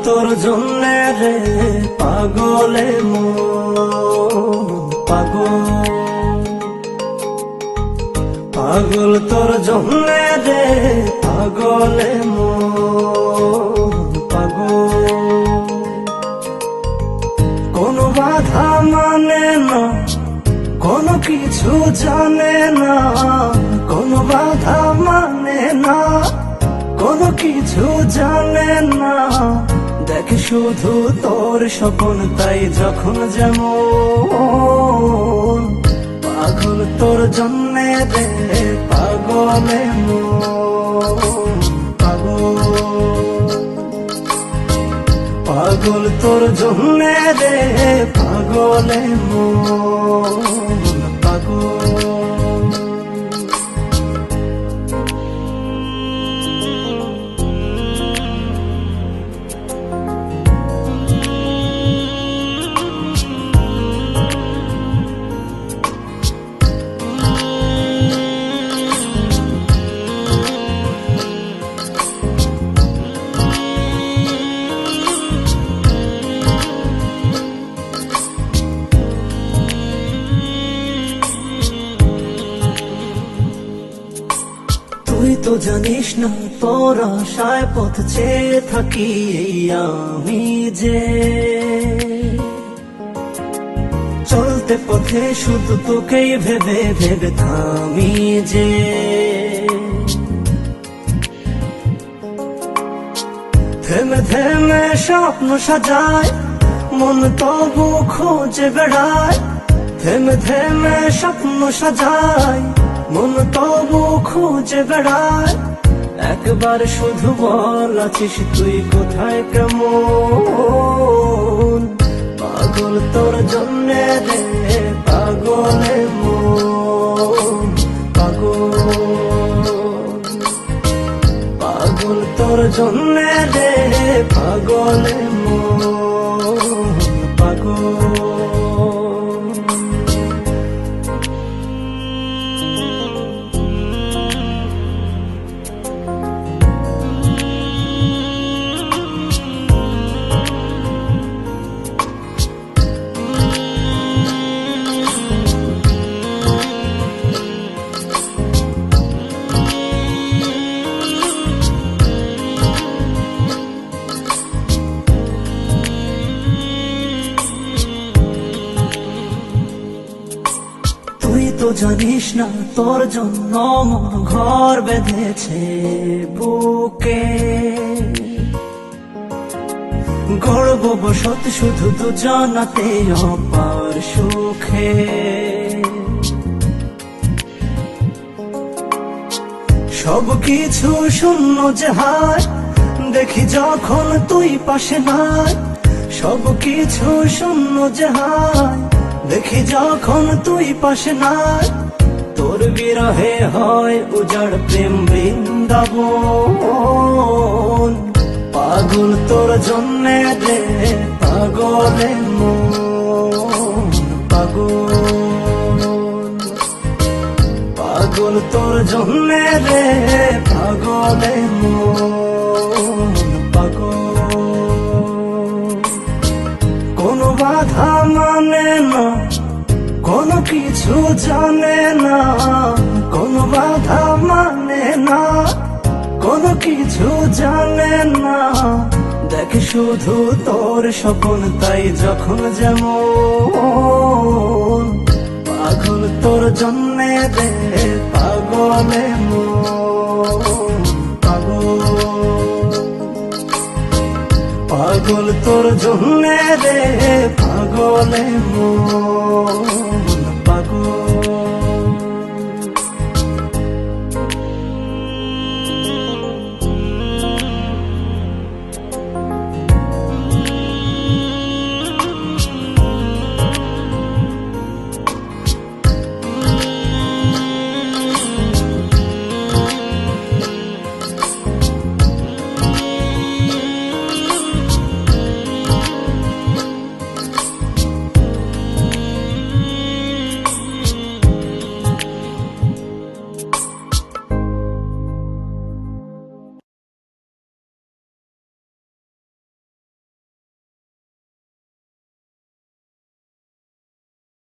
তোর জন্যে রে পাগলে মন পাগল, পাগল তোর জন্যে রে পাগলে মন পাগল। কোনো বাধা মানে না, কোনো কিছু জানে না, কোনো বাধা মানে না, কোনো কিছু জানে না। দেখ শুধু তোর স্বপ্ন, তাই যখন যেমন পাগল তোর জন্যে রে পাগলে মন পাগল, পাগল তোর জন্যে রে পাগলে মন পাগল। তুই তো জানিস না তোর আশায় পথ চেয়ে থাকি এই আমি যে, চলতে পথে শুধু তোকেই ভেবে ভেবে থামি যে। থেমে থেমে স্বপ্ন সাজায় মন তবু খোঁজে বেড়ায়, থেমে থেমে স্বপ্ন সাজায় মন তবু খুঁজে বেড়ায়। একবার শুধু বল আছিস তুই কোথায় কেমন, পাগল তোর জন্যে রে পাগলে মন পাগল, পাগল তোর জন্যে রে পাগলে মন পাগল। তুই তো জানিস না তোর জন্য মন ঘর বেঁধেছে বুকে, গর্ব বসত শুধু দুজনাতে অপার সুখে। সব কিছু শূন্য যে হায় দেখি যখন তুই পাশে নাই, সব কিছু শূন্য যে হায় দেখি যখন তুই পাশে নাই। তোর বিরহে হয় উজাড় প্রেম বৃন্দাবন, পাগল তোর জন্যে রে পাগলে মন পাগল, পাগল তোর জন্যে রে পাগলে মন পাগল। কোনো বাধা মানে না, কোনো কিছু জানে না, কোনো বাধা মানে না, কোনো কিছু জানে না। দেখ শুধু তোর স্বপ্ন, তাই যখন যেমন পাগল তোর জন্যে রে পাগলে মন পাগল, পাগল তোর জন্যে রে পাগলে মন।